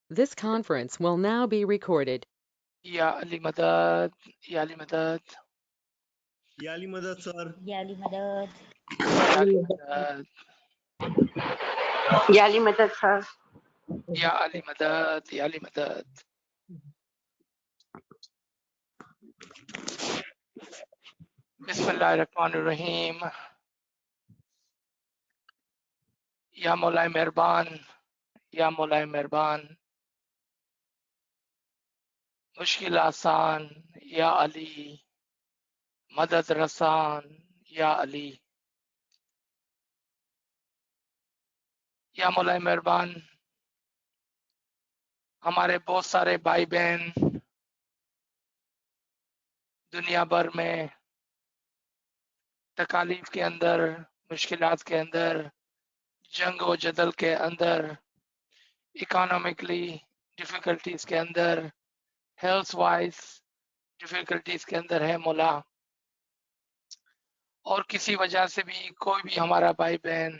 This conference will now be recorded. या अली मदद, या अली मदद, या अली मदद सर. Ya Ali Madad. या अली मदद, या अली मदद सर. या अली मदद, या अली मदद. बिस्मिल्लाहिर्रहमानिर्रहीम. या मौलाए मेहरबान, या मौलाए मेहरबान. मुश्किल आसान, या अली. मदद रसान, या अली. या मौलाए मेहरबान. हमारे बहुत सारे भाई बहन दुनिया भर में तकालीफ के अंदर, मुश्किलात के अंदर, जंग व जदल के अंदर, इकोनॉमिकली डिफिकल्टीज के अंदर, हेल्थ वाइज डिफिकल्टीज के अंदर है मौला. और किसी वजह से भी कोई भी हमारा भाई बहन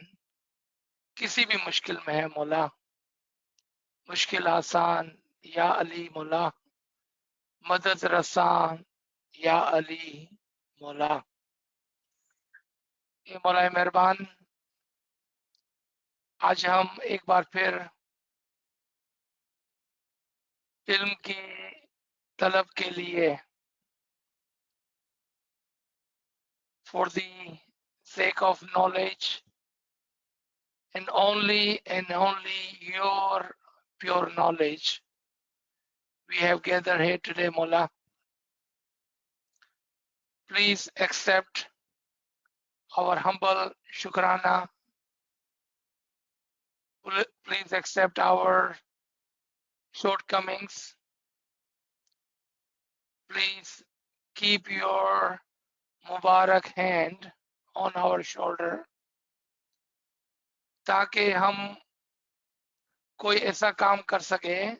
किसी भी मुश्किल में है मौला. मुश्किल आसान, या अली मौला. मदद रसान, या अली मौला. ये मौला मेहरबान, आज हम एक बार फिर इल्म की तलब के लिए for the sake of knowledge and only your pure knowledge we have gathered here today, Mola. Please accept our humble shukrana. Please accept our shortcomings. Please keep your Mubarak hand on our shoulder ताकि हम कोई ऐसा काम कर सके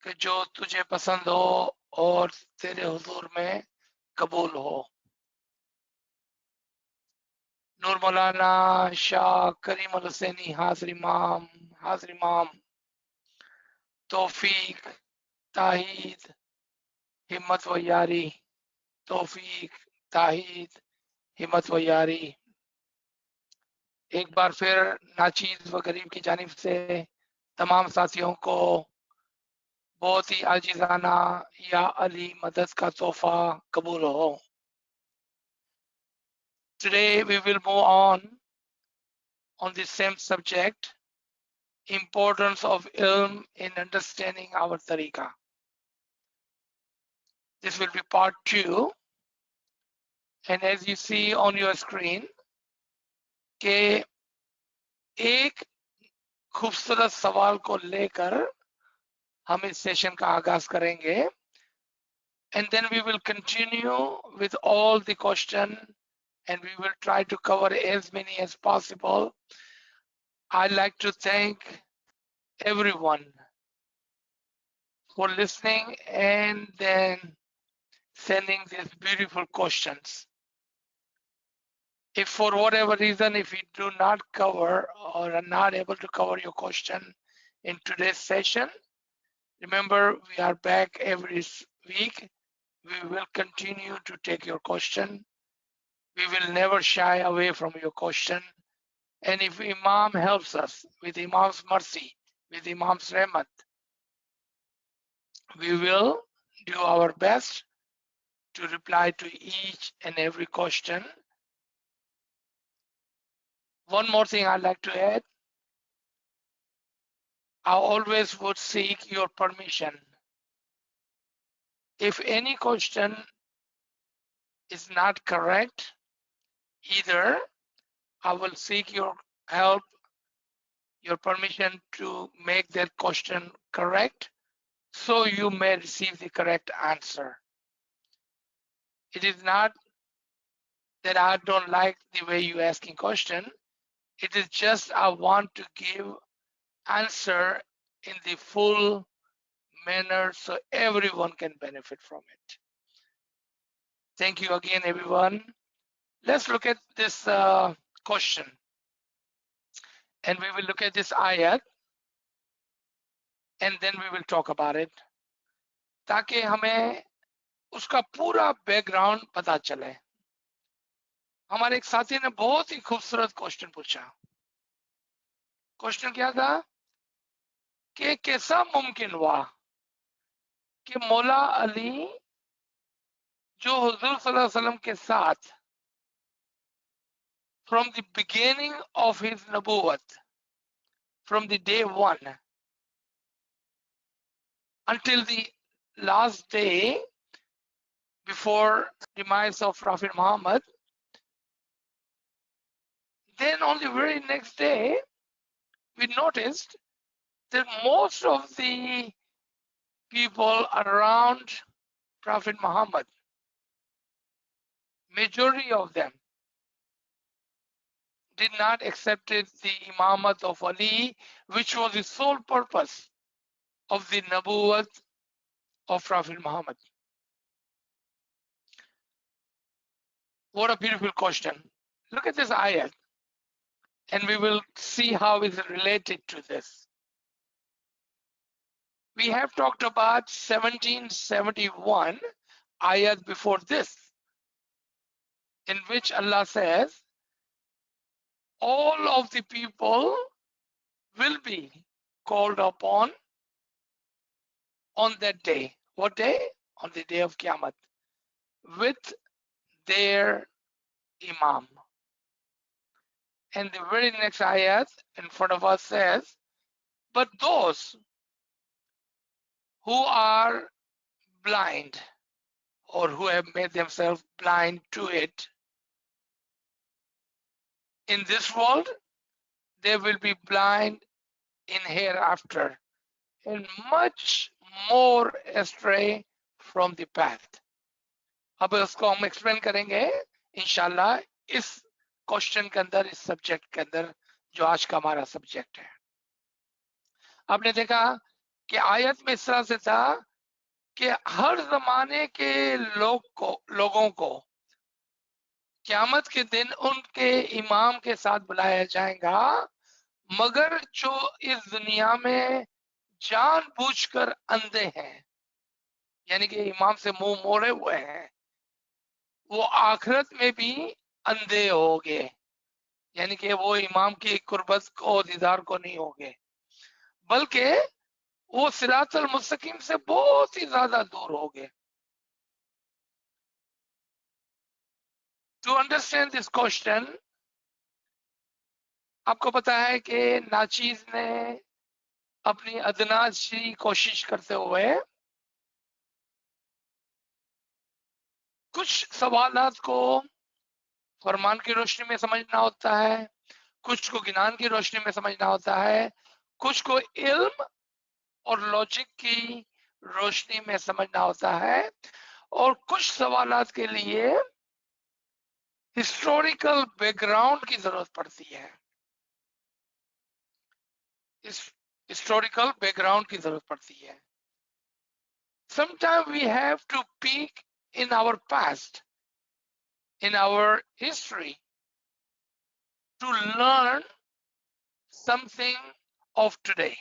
कि जो तुझे पसंद हो और तेरे हुजूर में कबूल हो. नूर मौलाना शाह करीम अल हुसैनी हाजिर इमाम, तौफीक, ताहीद, हिम्मत व यारी, तौफीक, ताहीद, हिम्मत व यारी. एक बार फिर नाचीज व गरीब की जानिब से तमाम साथियों को बहुत ही आजिजाना या अली मदद का तोहफा कबूल हो. Today we will move on the same subject, importance of ilm in understanding our tariqah. This will be part 2, and as you see on your screen के एक खूबसूरत सवाल को लेकर हम इस सेशन का आगाज करेंगे, and then we will continue with all the question and we will try to cover as many as possible. I'd like to thank everyone for listening and then sending these beautiful questions. If for whatever reason, if we do not cover or are not able to cover your question in today's session, remember we are back every week. We will continue to take your question. We will never shy away from your question. And if Imam helps us with Imam's mercy, with Imam's rahmat, we will do our best to reply to each and every question. One more thing I'd like to add, I always would seek your permission. If any question is not correct, either I will seek your help, your permission to make that question correct, so you may receive the correct answer. It is not that I don't like the way you asking question. It is just I want to give answer in the full manner so everyone can benefit from it. Thank you again, everyone. Let's look at this question. And we will look at this ayat. and then we will talk about it, ताकि हमें उसका पूरा background पता चले। हमारे एक साथी ने बहुत ही खूबसूरत क्वेश्चन पूछा। क्वेश्चन क्या था कि कैसा मुमकिन हुआ कि मौला अली जो हुजूर सल्लल्लाहु अलैहि वसल्लम के साथ from the beginning of his nabuwat, from the day one until the last day before demise of Prophet Muhammad, then on the very next day we noticed that most of the people around Prophet Muhammad, majority of them, did not accept the imamat of Ali, which was the sole purpose of the nabuwat of Prophet Muhammad. What a beautiful question. Look at this ayat, and we will see how it's related to this. We have talked about 1771 ayat before this, in which Allah says, all of the people will be called upon on that day. What day? On the day of Qiyamah, with their Imam. And the very next ayat in front of us says, but those who are blind or who have made themselves blind to it in this world, they will be blind in hereafter and much more astray from the path. अब इसको हम explain करेंगे इंशाल्लाह इस question के अंदर, इस subject के अंदर जो आज का हमारा सब्जेक्ट है। आपने देखा कि आयत में इस तरह से था कि हर जमाने के लोगों को क़यामत के दिन उनके इमाम के साथ बुलाया जाएगा, मगर जो इस दुनिया में जानबूझकर अंधे हैं, यानी कि इमाम से मुंह मोड़े हुए हैं, वो आखिरत में भी अंधे होंगे, यानी कि वो इमाम की कुर्बत को, दीदार को नहीं होंगे, बल्कि वो सिरातुल मुस्तकीम से बहुत ही ज्यादा दूर होंगे। टू अंडरस्टैंड दिस क्वेश्चन, आपको पता है कि नाचीज ने अपनी अदना सी कोशिश करते हुए कुछ सवालात को फरमान की रोशनी में समझना होता है, कुछ को ज्ञान की रोशनी में समझना होता है, कुछ को इल्म और लॉजिक की रोशनी में समझना होता है, और कुछ सवालात के लिए हिस्टोरिकल बैकग्राउंड की जरूरत पड़ती है। हिस्टोरिकल बैकग्राउंड की जरूरत पड़ती है। Sometimes we have to peek in our past, in our history, to learn something of today.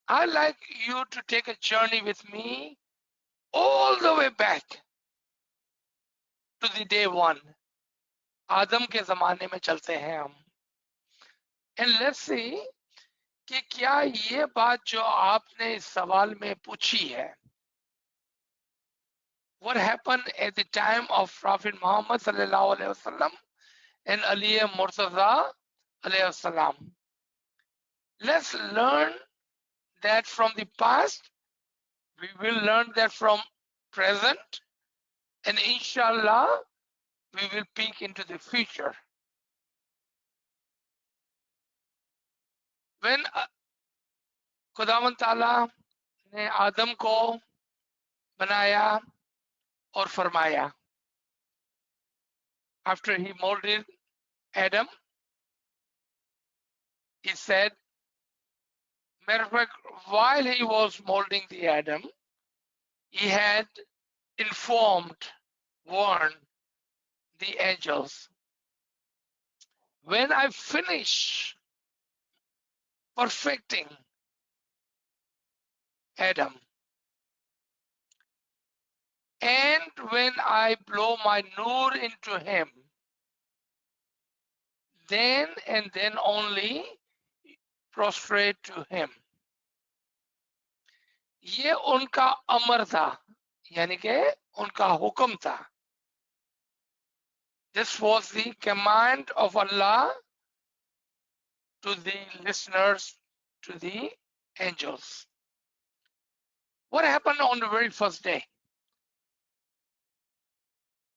I'd like you to take a journey with me all the way back to the day one. आदम के जमाने में चलते हैं हम, and let's see कि क्या ये बात जो आपने इस सवाल में पूछी है, what happened at the time of Prophet Muhammad sallallahu alaihi wasallam and Ali Murtaza alayhi salam. Let's learn that from the past, we will learn that from present, and inshallah we will peek into the future. When खुदावंद ताला ने आदम को बनाया और फरमाया, after he molded Adam, he said, matter of fact, while he was molding the Adam, he had warned the angels, when I finish perfecting Adam. And when I blow my nur into him, then and then only prostrate to him. ये उनका अमर था, यानी कि उनका हुक्म था. This was the command of Allah to the listeners, to the angels. What happened on the very first day?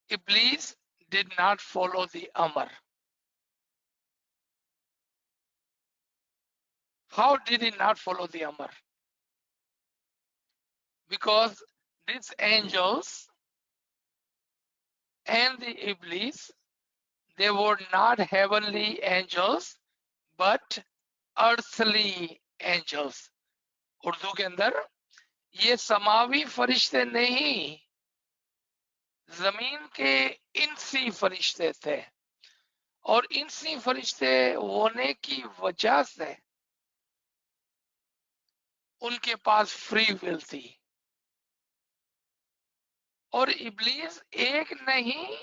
Iblis did not follow the Amr. How did he not follow the Amr? Because these angels and the Iblis, they were not heavenly angels, but earthly angels. Urdu के अंदर ये समावी फरिश्ते नहीं, जमीन के इंसी फरिश्ते थे. और इंसी फरिश्ते होने की वजह से उनके पास फ्री विल थी. और इब्लीस एक नहीं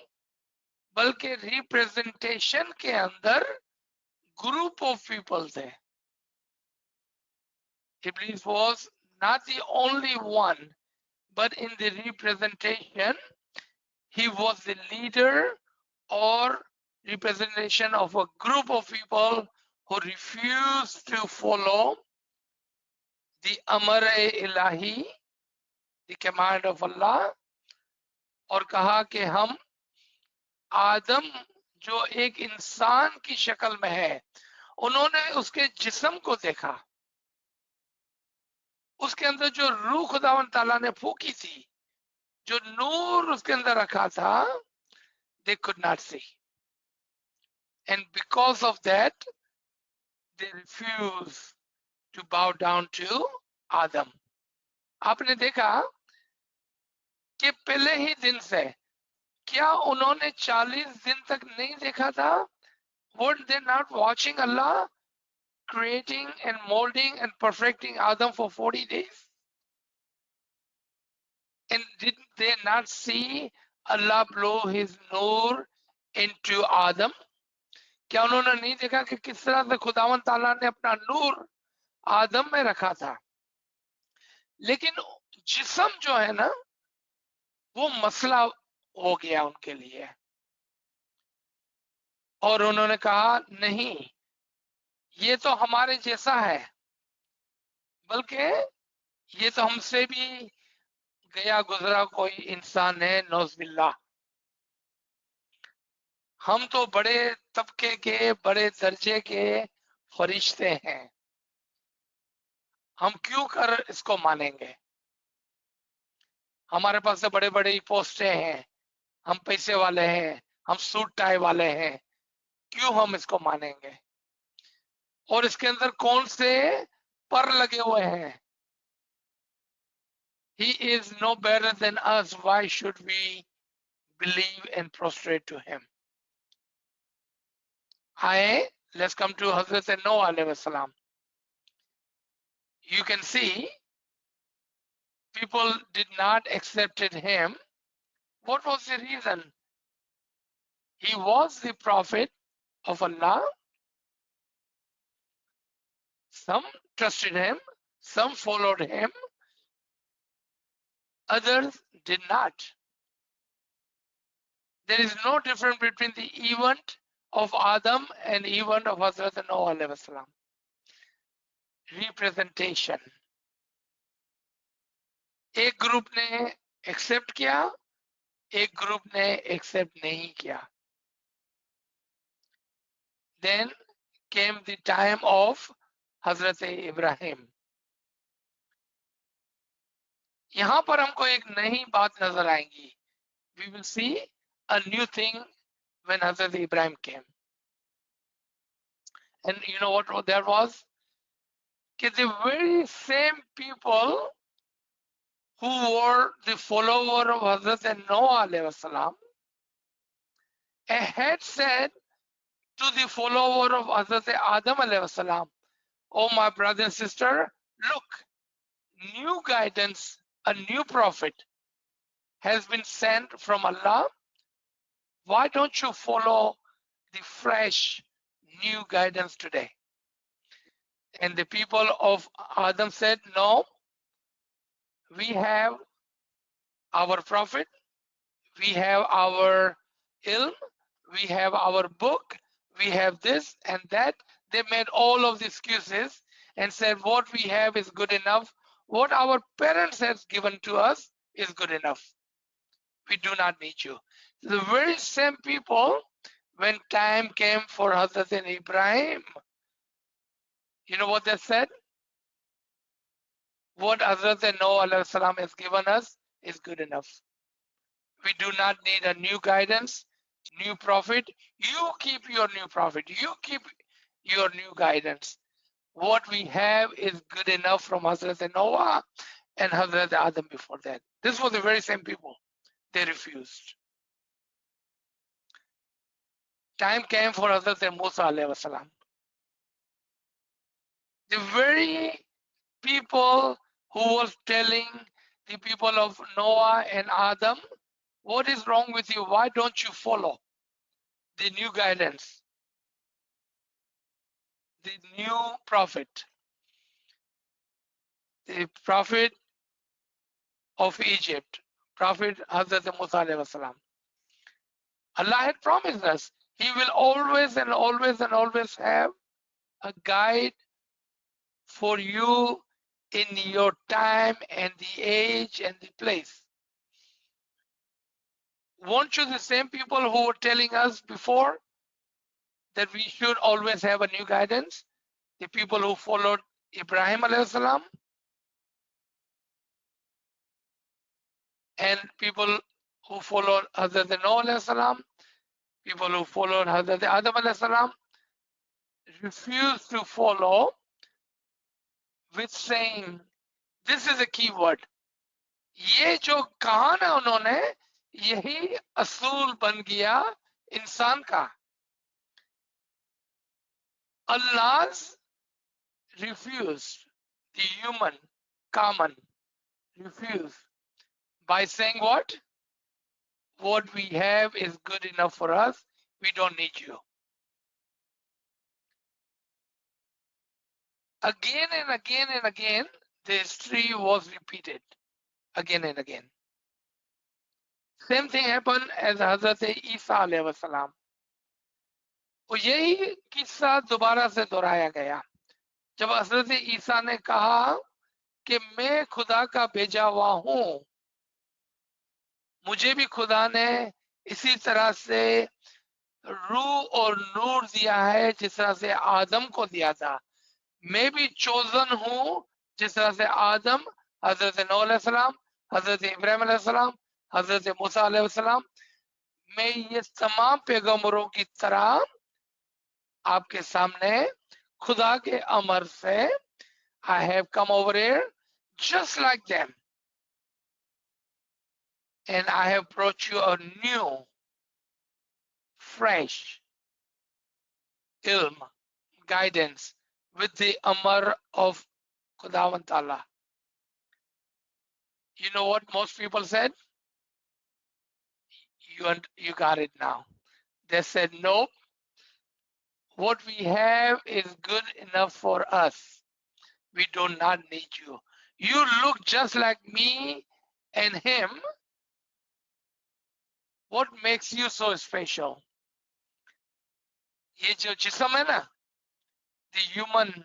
बल्कि रिप्रेजेंटेशन के अंदर ग्रुप ऑफ पीपल थे. Iblis was not the only one, but in the representation, he was the leader or representation of a group of people who refused to follow the Amar-e-Ilahi, the command of Allah, और कहा कि हम आदम जो एक इंसान की शक्ल में है, उन्होंने उसके जिस्म को देखा, उसके अंदर जो रूह खुदावन ताला ने फूकी थी, जो नूर उसके अंदर रखा था, they could not see, and because of that they refused to bow down to Adam. आपने देखा कि पहले ही दिन से क्या उन्होंने 40 दिन तक नहीं देखा था? Were they not watching Allah creating and molding and perfecting Adam for 40 days? And did they not see Allah blow his nur into Adam? क्या उन्होंने नहीं देखा कि किस तरह से खुदावन ताला ने अपना नूर आदम में रखा था? लेकिन जिस्म जो है ना, वो मसला हो गया उनके लिए, और उन्होंने कहा नहीं, ये तो हमारे जैसा है, बल्कि ये तो हमसे भी गया गुजरा कोई इंसान है, नौज़बिल्ला. हम तो बड़े तबके के, बड़े दर्जे के फरिश्ते हैं, हम क्यों कर इसको मानेंगे? हमारे पास से बड़े बड़े पोस्टें हैं, हम पैसे वाले हैं, हम सूट टाई वाले हैं, क्यों हम इसको मानेंगे? और इसके अंदर कौन से पर लगे हुए हैं? He is no better than us, why should we believe and prostrate to him? Hi, let's come to Hazrat Noah alayhi salam. You can see people did not accepted him. What was the reason? He was the prophet of Allah. Some trusted him, some followed him, others did not. There is no difference between the event of Adam and event of Hazrat Noah alayhi salam. Representation. एक group ने accept किया, एक group ने accept नहीं किया. Then came the time of Hazrat Ibrahim. यहाँ पर हमको एक नई बात नजर आएगी. We will see a new thing when Hazrat Ibrahim came. And you know what that was? That the very same people who were the follower of Hazrat Noah alayhi salam had said to the follower of Hazrat Adam alayhi salam, oh my brother and sister, look, new guidance, a new prophet has been sent from Allah. Why don't you follow the fresh new guidance today? And the people of Adam said, no, we have our prophet, we have our ilm, we have our book, we have this and that. They made all of the excuses and said what we have is good enough. What our parents has given to us is good enough. We do not need you. The very same people, when time came for Hazrat Ibrahim, you know what they said? What Hazrat Noah alayhi salam has given us is good enough. We do not need a new guidance, new prophet. You keep your new prophet. You keep your new guidance. What we have is good enough from Hazrat Noah and Hazrat Adam before that. This was the very same people. They refused. Time came for Hazrat Musa alayhi salam. The very people who was telling the people of Noah and Adam, what is wrong with you? Why don't you follow the new guidance, the new prophet, the prophet of Egypt, Prophet Hazrat Musa alayhi salam? Allah had promised us He will always and always and always have a guide for you in your time and the age and the place. Weren't you the same people who were telling us before that we should always have a new guidance? The people who followed Ibrahim alayhi salam and people who followed Hazrat Noah alayhi salam, people who followed Hazrat Adam alayhi salam, refused to follow with saying, this is a key word. ये जो कहा ना उन्होंने, यही असूल बन गया इंसान का. Allah's refused, the human, common, refused by saying what? What we have is good enough for us. We don't need you. Again and again and again, the history was repeated. Again and again. Same thing happened as Hazrat Isa alayhi salam. और यही किस्सा दोबारा से दोहराया गया जब हजरत ईसा ने कहा कि मैं खुदा का भेजा हुआ हूं. मुझे भी खुदा ने इसी तरह से रूह और नूर दिया है जिस तरह से आदम को दिया था. मैं भी चोजन हूं जिस तरह से आदम, हजरत नूह अलैहि सलाम, हजरत इब्राहिम अलैहि सलाम, हजरत मूसा अलैहि सलाम, मैं ये तमाम पैगंबरों की तरह आपके सामने खुदा के अमर से I have come over here just like them and I have brought you a new fresh ilm, guidance with the amar of Khudawant Ta'ala. You know what most people said? You got it now. They said, nope, what we have is good enough for us. We do not need you. You look just like me and him. What makes you so special? ये जो जिस्म है ना, the human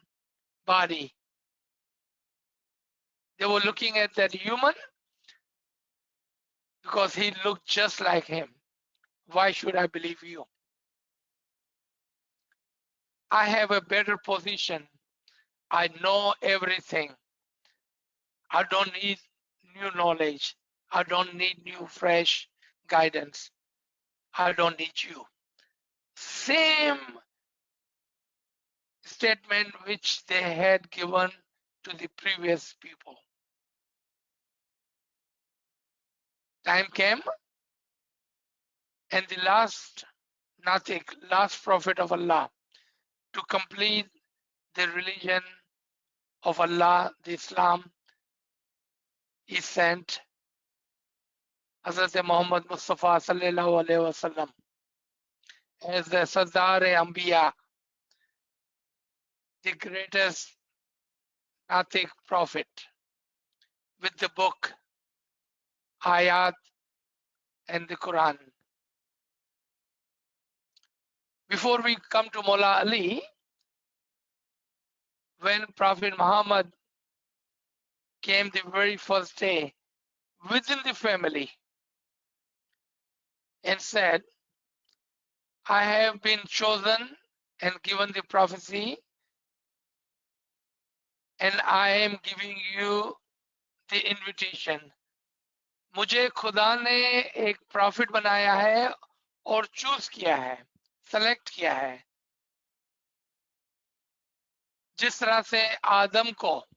body. They were looking at that human because he looked just like him. Why should I believe you? I have a better position. I know everything. I don't need new knowledge. I don't need new fresh guidance. I don't need you. Same statement which they had given to the previous people. Time came and the last Natik, last prophet of Allah, to complete the religion of Allah, the Islam, He sent Hazrat Muhammad Mustafa sallallahu alaihi wasallam as the Sardar-e-Anbiya, the greatest Natik prophet, with the book, Ayat, and the Quran. Before we come to Mullah Ali, when Prophet Muhammad came the very first day within the family and said, I have been chosen and given the prophecy, and I am giving you the invitation. मुझे खुदा ने एक profit बनाया है और choose किया है, select किया है. जिस तरह से आदम को,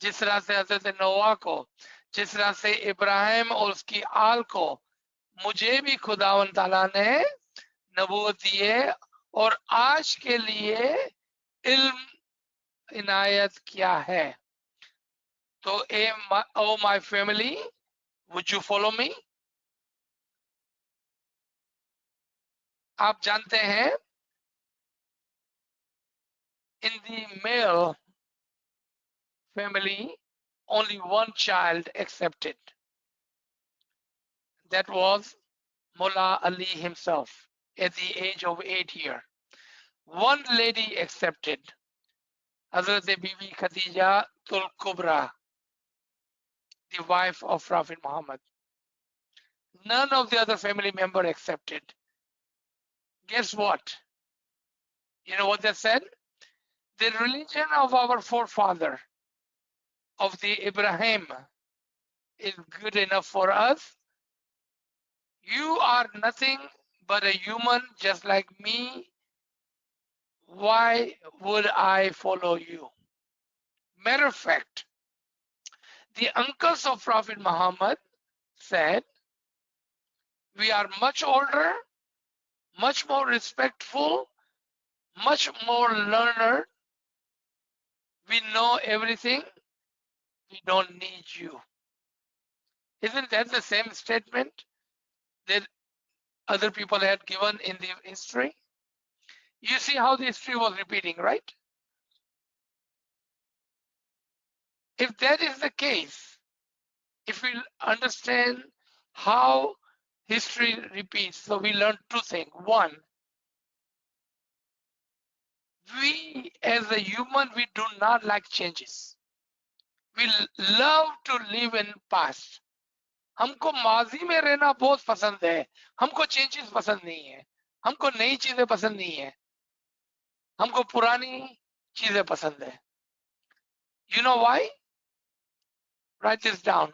जिस तरह से हजरत नोआ को, जिस तरह से इब्राहिम और उसकी आल को मुझे भी खुदावंद ताला ने नबूवत दी है और आज के लिए इल्म इनायत किया है. तो oh my family, would you follow me? आप जानते हैं, in the male family only one child accepted. That was Mullah Ali himself at the age of 8 years. One lady accepted, Hazrat Bibi Khadija Tul Kubra, the wife of Prophet Muhammad. None of the other family member accepted. Guess what? You know what they said? The religion of our forefather, of the Ibrahim, is good enough for us. You are nothing but a human just like me. Why would I follow you? Matter of fact, the uncles of Prophet Muhammad said, we are much older, much more respectful, much more learned. We know everything. We don't need you. Isn't that the same statement that other people had given in the history? You see how the history was repeating, right? If that is the case, if we understand how history repeats, so we learn two things. One, we as a human, we do not like changes. We love to live in past. हमको माजी में रहना बहुत पसंद है, हमको changes पसंद नहीं है, हमको नई चीजें पसंद नहीं है, हमको पुरानी चीजें पसंद है. You know why? Write this down.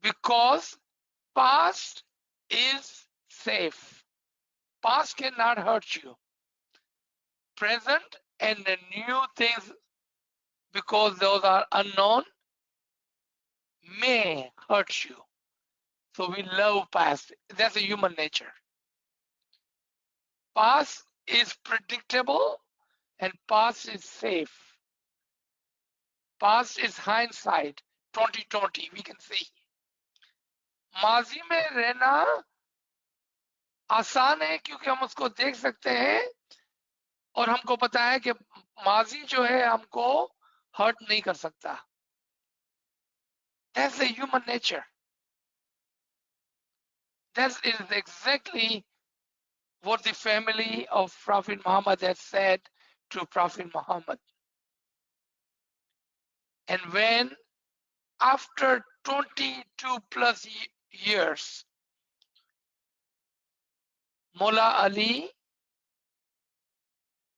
Because past is safe. Past cannot hurt you. Present and the new things, because those are unknown, may hurt you. So we love past. That's a human nature. Past is predictable and past is safe. Past is hindsight, 2020, we can see. माजी में रहना आसान है क्योंकि हम उसको देख सकते हैं और हमको पता है कि माजी जो है हमको हर्ट नहीं कर सकता. That's the human nature. That is exactly what the family of Prophet Muhammad had said to Prophet Muhammad. And when after 22 plus years, Mullah Ali,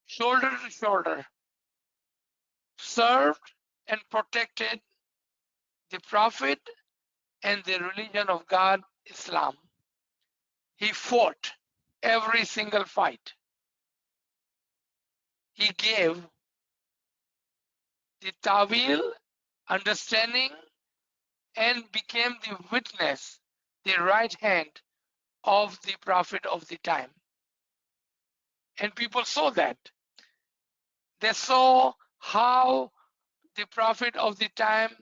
shoulder to shoulder, served and protected the Prophet and the religion of God, Islam. He fought every single fight. He gave the Tawil, understanding, and became the witness, the right hand of the Prophet of the time. And people saw that. They saw how the Prophet of the time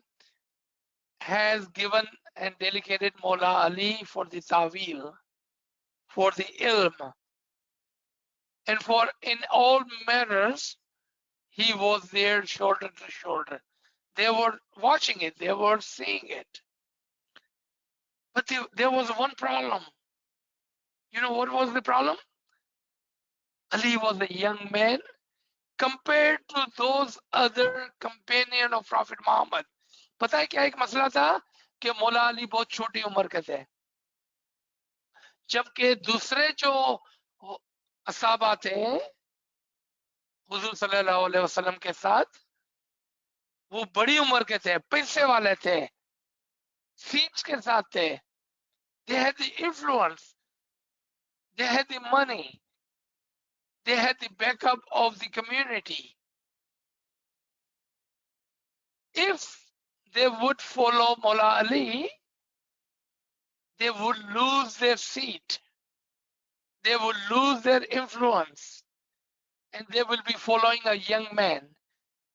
has given and dedicated Mullah Ali for the Tawil, for the ilm, and for in all matters, he was there shoulder to shoulder. They were watching it, they were seeing it. But there was one problem. You know what was the problem? Ali was a young man compared to those other companion of Prophet Muhammad. पता है क्या एक मसला था कि मौला अली बहुत छोटी उम्र के थे, जबकि दूसरे जो असहाबा थे हुजूर सल्लल्लाहु अलैहि वसल्लम के साथ, वो बड़ी उम्र के थे, पैसे वाले थे, सीट्स के साथ थे. They had the influence, they had the money, they had the backup of the community. If they would follow Mullah Ali, they would lose their seat, they would lose their influence, and they will be following a young man.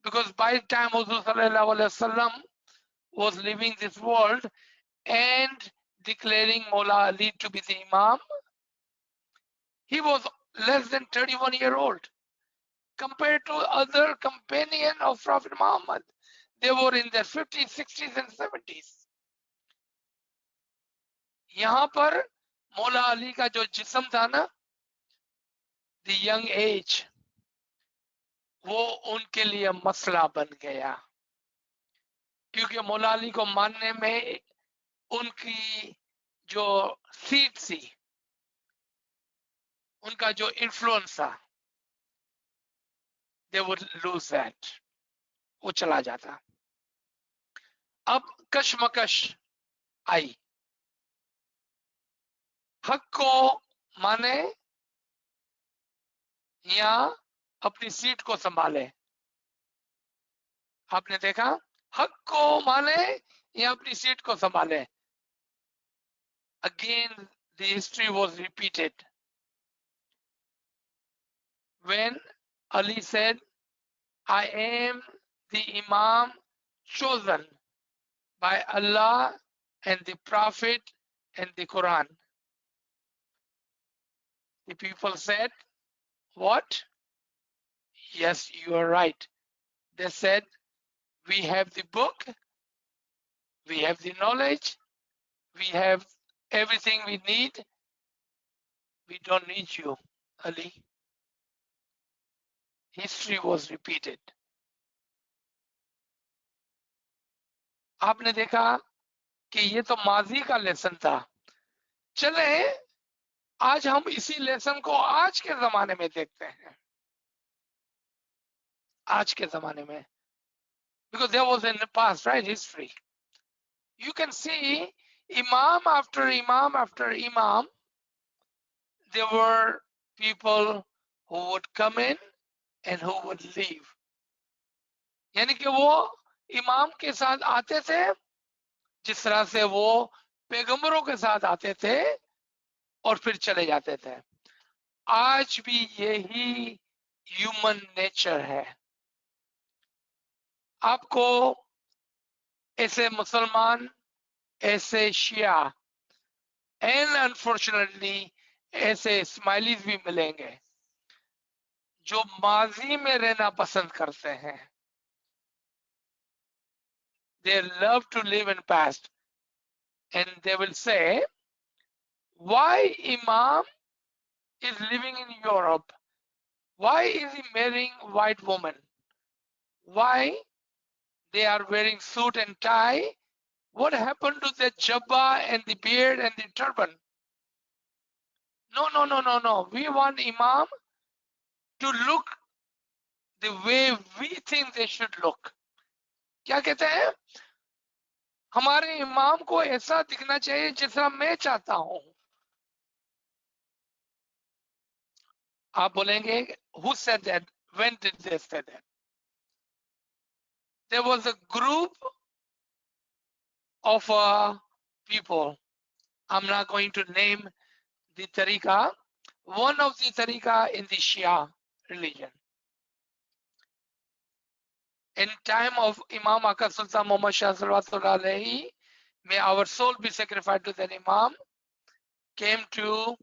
Because by the time Huzur Sallallahu Alaihi Wasallam was leaving this world and declaring Mullah Ali to be the Imam, he was less than 31-year-old. Compared to other companion of Prophet Muhammad, they were in their 50s, 60s and 70s. यहाँ पर मौला अली का जो जिस्म था ना, the young age, वो उनके लिए मसला बन गया, क्योंकि मौला अली को मानने में उनकी जो सीट थी, उनका जो इन्फ्लुएंस था, they would lose that, वो चला जाता. अब कशमकश आई. हक को माने या अपनी सीट को संभाले. आपने देखा, हक को माने या अपनी सीट को संभाले. Again, the history was repeated. When Ali said, I am the Imam chosen by Allah and the Prophet and the Quran. The people said, what? Yes, you are right. They said, we have the book, we have the knowledge, we have everything we need. We don't need you, Ali. History was repeated. आपने देखा कि ये तो माजी का lesson था. चले आज हम इसी लेसन को आज के जमाने में देखते हैं. आज के जमाने में, because there was in the past, right, history. You can see Imam after Imam after Imam, there were people who would come in and who would leave. यानी कि वो इमाम के साथ आते थे जिस तरह से वो पैगंबरों के साथ आते थे और फिर चले जाते थे. आज भी यही ह्यूमन नेचर है. आपको ऐसे मुसलमान, ऐसे शिया एंड अनफॉर्चुनेटली ऐसे स्माइलीज भी मिलेंगे जो माजी में रहना पसंद करते हैं. They love to live in past, and they will say, why Imam is living in Europe? Why is he marrying white woman? Why they are wearing suit and tie? What happened to the jabba and the beard and the turban? No, no, no, no, no. We want Imam to look the way we think they should look. क्या कहते हैं? हमारे इमाम को ऐसा दिखना चाहिए जैसा मैं चाहता हूं. आप बोलेंगे, who said that? When did they say that? There was a group of people. I'm not going to name the tariqa. One of the tariqa in the Shia religion. In time of Imam Aka Sultan Muhammad Shah Salawatullah Alaihi, may our soul be sacrificed to that Imam, came to,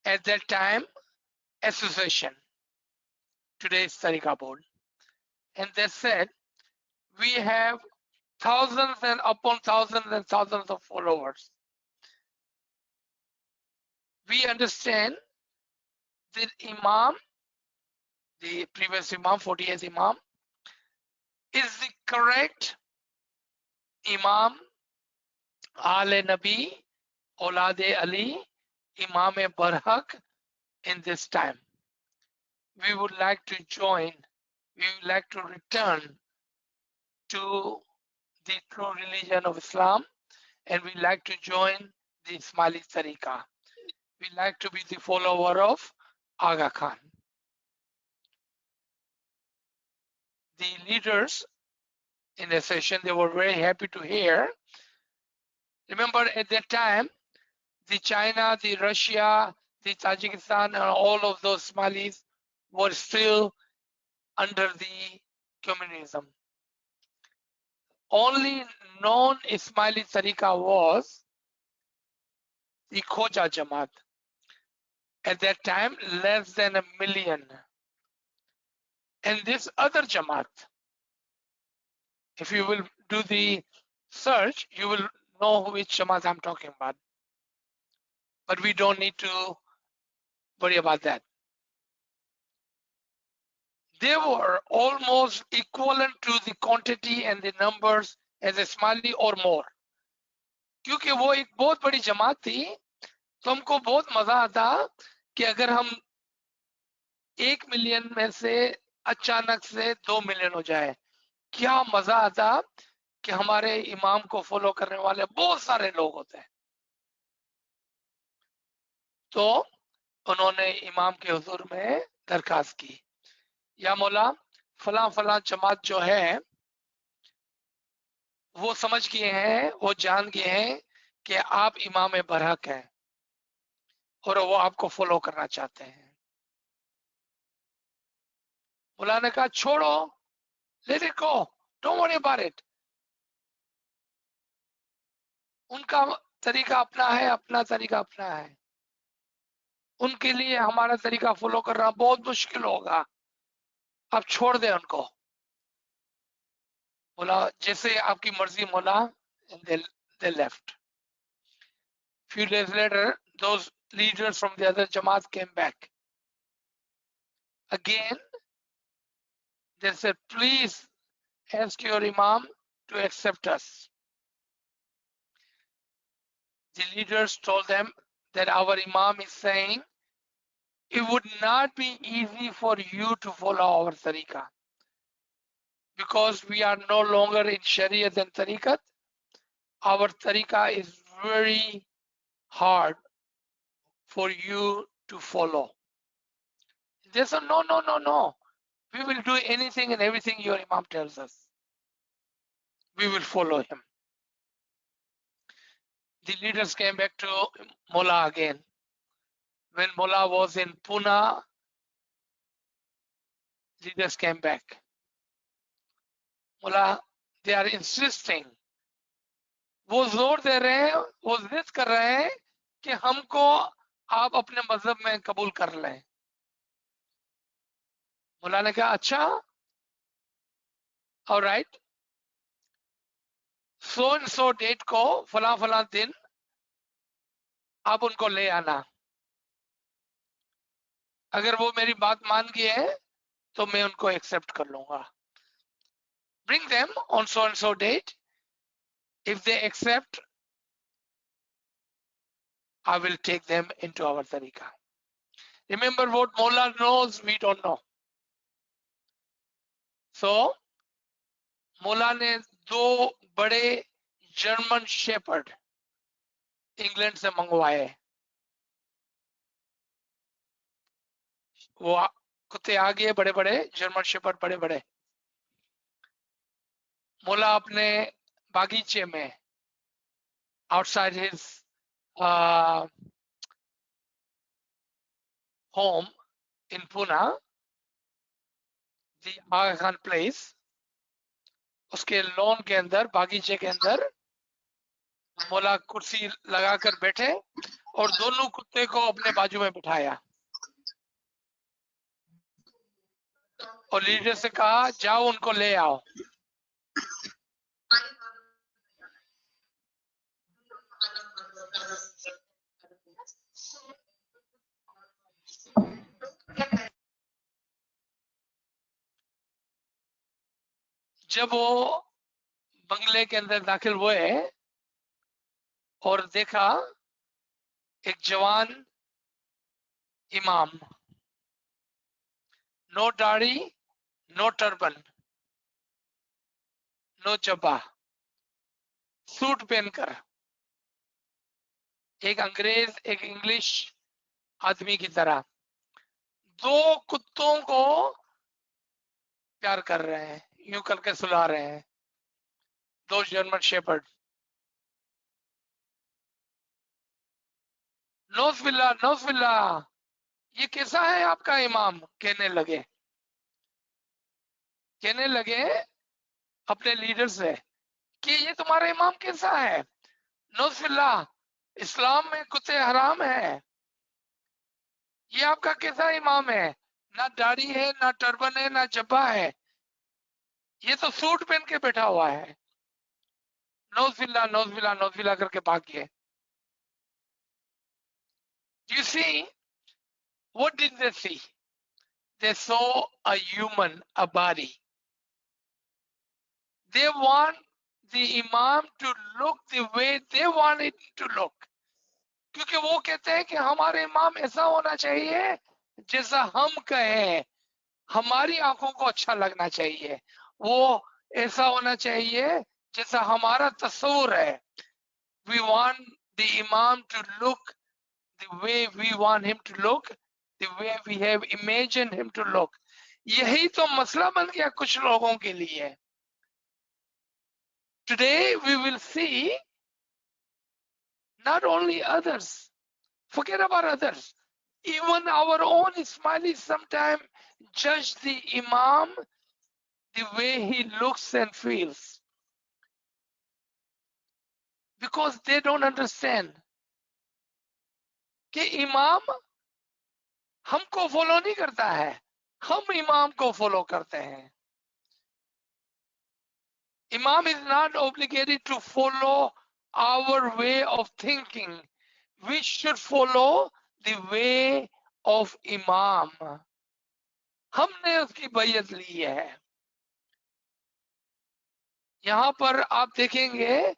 at that time, association. Today's Tariqa board. And they said, we have thousands and upon thousands and thousands of followers. We understand that Imam, the previous Imam, 40th Imam, is the correct Imam, Ale Nabi, Aulade Ali, Imam Barhaq in this time. We would like to join, we would like to return to the true religion of Islam, and we like to join the Ismaili Tariqa. We like to be the follower of Aga Khan. The leaders in the session, they were very happy to hear. Remember at that time, the China, the Russia, the Tajikistan, and all of those Somalis were still under the communism. Only non-Ismaili Tariqa was the Khoja Jamaat. At that time, less than 1 million. And this other Jamaat, if you will do the search, you will know which Jamaat I'm talking about. But we don't need to worry about that. They were almost equivalent to the quantity and the numbers as Ismaili or more. क्योंकि वो एक बहुत बड़ी जमात थी, तो हमको बहुत मजा आता कि अगर हम 1 मिलियन में से अचानक से 2 मिलियन हो जाए, क्या मजा आता कि हमारे इमाम को फॉलो करने वाले बहुत सारे लोग होते हैं। तो उन्होंने इमाम के हुजूर में दरखास्त की, या मौला फला फला जमात जो है वो समझ गए हैं, वो जान गए हैं कि आप इमाम बरहक हैं और वो आपको फॉलो करना चाहते हैं। मौला ने कहा छोड़ो, let it go, don't worry about it. उनका तरीका अपना है, अपना तरीका अपना है। उनके लिए हमारा तरीका फॉलो करना बहुत मुश्किल होगा, आप छोड़ दें उनको। बोला जैसे आपकी मर्जी मौला, and they left. Few days later, those leaders from the other Jamaat came back. Again, they said, please ask your Imam to accept us. The leaders told them that our Imam is saying, it would not be easy for you to follow our tariqah because we are no longer in Shariat and tariqat. Our tariqah is very hard for you to follow. They said, no, no, no, no. We will do anything and everything your Imam tells us. We will follow him. The leaders came back to Mullah again. When Mullah was in Pune, leaders came back. Mullah, they are insisting. वो जोर दे रहे हैं, वो जिद कर रहे हैं कि हमको आप अपने मजहब में कबूल कर लें। मुल्ला ने कहा अच्छा, alright, so and so date को फला फला दिन आप उनको ले आना। अगर वो मेरी बात मान गए हैं तो मैं उनको एक्सेप्ट कर लूंगा। Bring them on so and so date. If they accept, I will take them into our tariqa. Remember, what Mullah knows, we don't know. So, Mullah ने 2 बड़े जर्मन शेपर्ड इंग्लैंड से मंगवाए। वो कुत्ते आ गए बड़े बड़े, जर्मन शेपर्ड बड़े बड़े। मुल्ला अपने बागीचे में, outside his home in Pune, the Aga Khan palace, उसके लॉन के अंदर, बागीचे के अंदर मौला कुर्सी लगाकर बैठे और दोनों कुत्ते को अपने बाजू में बिठाया और लीडर से कहा जाओ उनको ले आओ। जब वो बंगले के अंदर दाखिल हुए और देखा एक जवान इमाम, नो दाढ़ी, नो टर्बन, नो जब्बा, सूट पहनकर, एक अंग्रेज एक इंग्लिश आदमी की तरह दो कुत्तों को प्यार कर रहे हैं, यूं करके सुला रहे हैं, दो जर्मन शेपर्ड। नौजबिल्ला नौजबिल्ला, ये कैसा है आपका इमाम? कहने लगे अपने लीडर से कि ये तुम्हारा इमाम कैसा है? नौजबिल्ला, इस्लाम में कुत्ते हराम है, ये आपका कैसा इमाम है? ना दाढ़ी है, ना टर्बन है, ना जब्बा है, ये तो सूट पहन के बैठा हुआ है। नौजबिल्ला नौजबिल्ला नौजबिल्ला करके भाग गए। You see, what did they see? They saw a human, a body. They want the imam to look the way they want it to look. क्योंकि वो कहते हैं कि हमारे इमाम ऐसा होना चाहिए जैसा हम कहें, हमारी आंखों को अच्छा लगना चाहिए, वो ऐसा होना चाहिए जैसा हमारा तस्वुर है। We want the imam to look the way we want him to look, the way we have imagined him to look. यही तो मसला बन गया कुछ लोगों के लिए। Today we will see not only others, forget about others, even our own Ismailis sometimes judge the Imam the way he looks and feels, because they don't understand कि इमाम हमको फॉलो नहीं करता है, हम इमाम को फॉलो करते हैं। Imam is not obligated to follow our way of thinking. We should follow the way of Imam. हमने उसकी बैयत ली है। यहाँ पर आप देखेंगे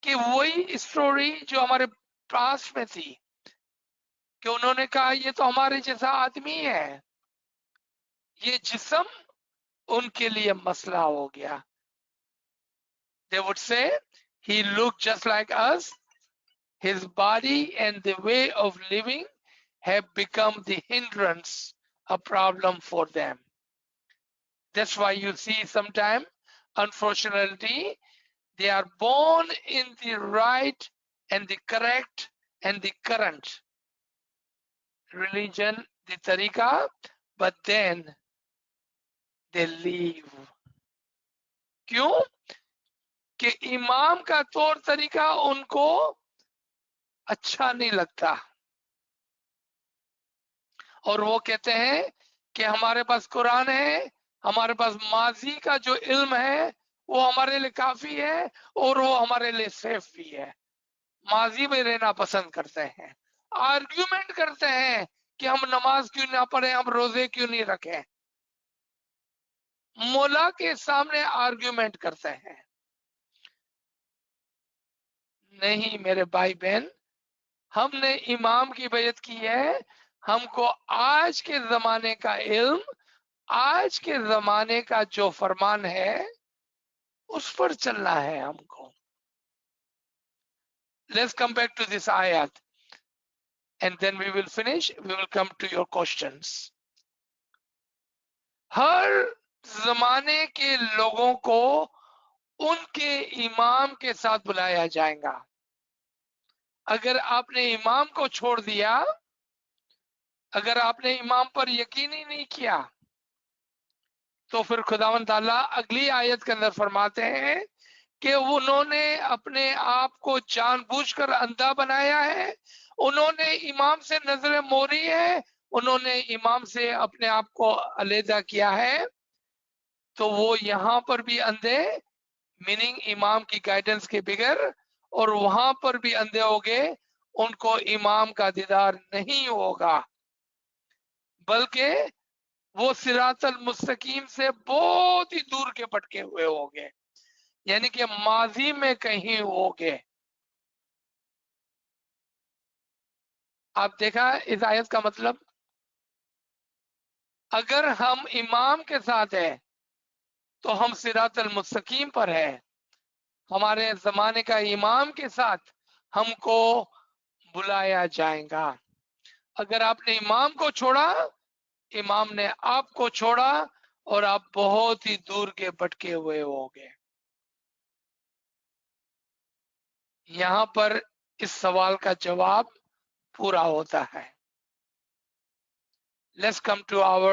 कि वही स्टोरी जो हमारे पास में थी कि उन्होंने कहा ये तो हमारे जैसा आदमी है, ये जिस्म उनके लिए मसला हो गया। They would say he looked just like us, his body and the way of living have become the hindrance, a problem for them. That's why you see sometimes, unfortunately, they are born in the right and the correct and the current religion, the tariqah, but then they leave. क्यों? कि इमाम का तौर तरीका उनको अच्छा नहीं लगता और वो कहते हैं कि हमारे पास कुरान है, हमारे पास माजी का जो इल्म है वो हमारे लिए काफी है और वो हमारे लिए सेफ भी है। माजी में रहना पसंद करते हैं, आर्ग्यूमेंट करते हैं कि हम नमाज क्यों ना पढ़े, हम रोजे क्यों नहीं रखें, मौला के सामने आर्ग्यूमेंट करते हैं। नहीं मेरे भाई बहन, हमने इमाम की बैयत की है, हमको आज के जमाने का इल्म, आज के जमाने का जो फरमान है उस पर चलना है हमको। Let's come back to this ayat and then we will finish, we will come to your questions. हर जमाने के लोगों को उनके इमाम के साथ बुलाया जाएगा। अगर आपने इमाम को छोड़ दिया, अगर आपने इमाम पर यकीन ही नहीं किया तो फिर खुदावंद ताला अगली आयत के अंदर फरमाते हैं कि उन्होंने अपने आप को जानबूझकर अंधा बनाया है, उन्होंने इमाम से नजरें मोड़ी है, उन्होंने इमाम से अपने आप को अलहदा किया है। तो वो यहाँ पर भी अंधे, मीनिंग इमाम की गाइडेंस के बगैर, और वहां पर भी अंधे हो गए, उनको इमाम का दीदार नहीं होगा, बल्कि वो सिरातल मुस्तकीम से बहुत ही दूर के भटके हुए होंगे, यानी कि माजी में कहीं होंगे। आप देखा इस आयत का मतलब, अगर हम इमाम के साथ है तो हम सिरातल मुस्तकीम पर है, हमारे जमाने का इमाम के साथ हमको बुलाया जाएगा। अगर आपने इमाम को छोड़ा, इमाम ने आपको छोड़ा और आप बहुत ही दूर के भटके हुए होंगे। यहां पर इस सवाल का जवाब पूरा होता है। Let's come to our